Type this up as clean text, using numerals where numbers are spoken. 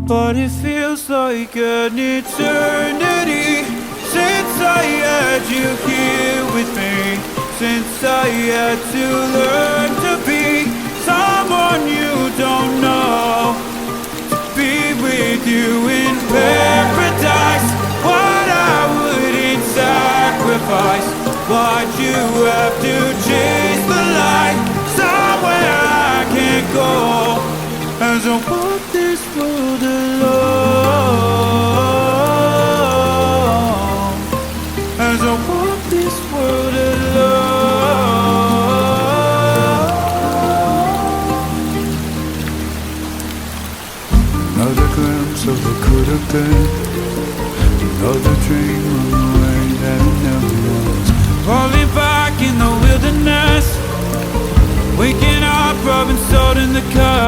but it feels like an eternity since I had you here with me, since I had to learn to be someone you don't know, to be with you in paradise. What I wouldn't sacrifice, why'd you have to chase the light somewhere I can't go, as I walk this road alone, as I walk this world alone. Another glimpse of what could have been, another dream of the way that it never was. Falling back in the wilderness, waking up, rubbing salt in the cup.